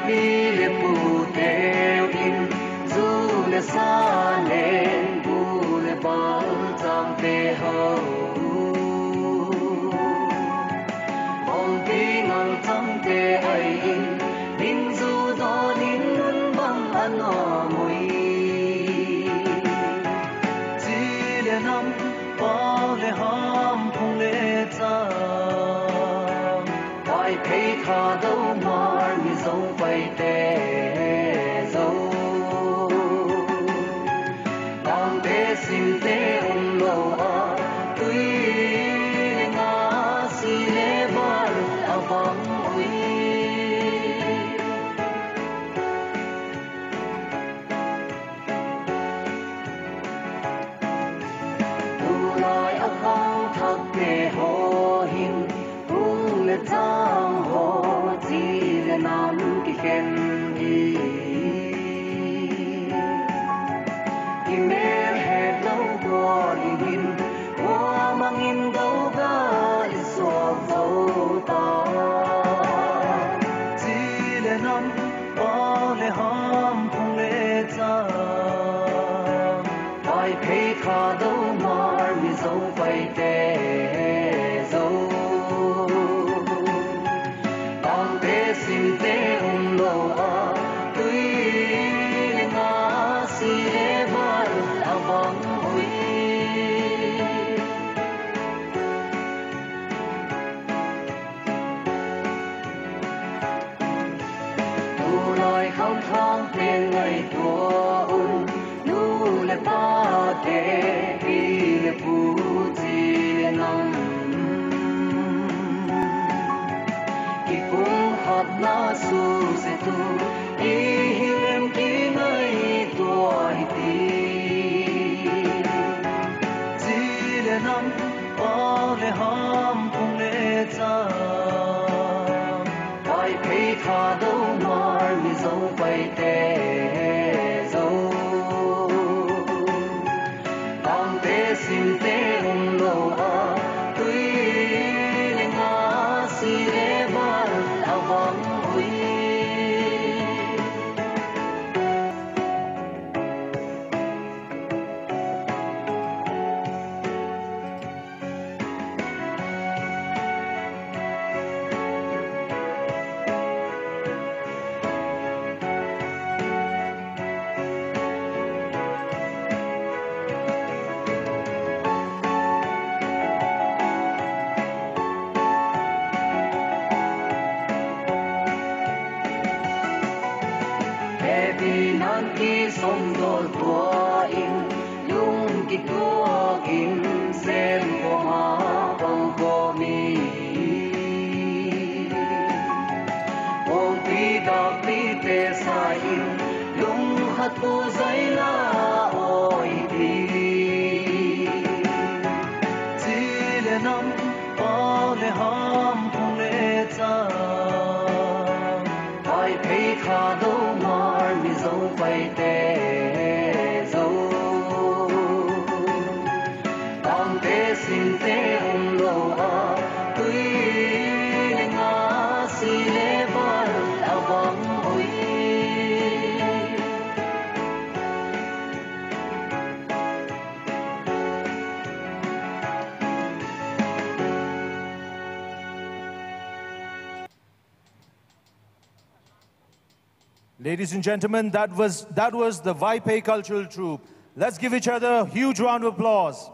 mi le pu teo in du le sa lên bu le bal tam te ho bom pi ngang tam te ai in din du do din nun bang ano mui chỉ le nam pa le ham phong le cha ai thấy tha đâu mar mi dấu bay te dấu đang để xin te lo a tuy nga si le bar avang ui tu lai avang thak te ho hin le tang ho chi le nam ki khen hi ki mer he lo bo li hin wa mang in do ga li so vo ta chi le nam pa le ham phong le cha ai phe kha do mar mi zo pai te zo xin te lo a tuy nga si le bar avang ui tu lai không thang tiền ngày tua un nu le pa te pi le pu chi le nam hạt na su se tu i hilem ki nai tua hi ti ji le nam pa le ham phong le cha ai phe tha do mar mi zo pai te zo tam te sin te lo a tuy nga si le bar avang ui nan ki som dol tua in lung ki tua in sem ko ma bang ko mi ong pi da pi te sa in lung hat pu zai la oi ti chi le nam pa le ham phong le cha ai phe kha do mar mi zo pai te zo tam te sin te lo a tuy nga si le bar avang ui Ladies and gentlemen, that was the Vai Pei Cultural Troupe. Let's give each other a huge round of applause.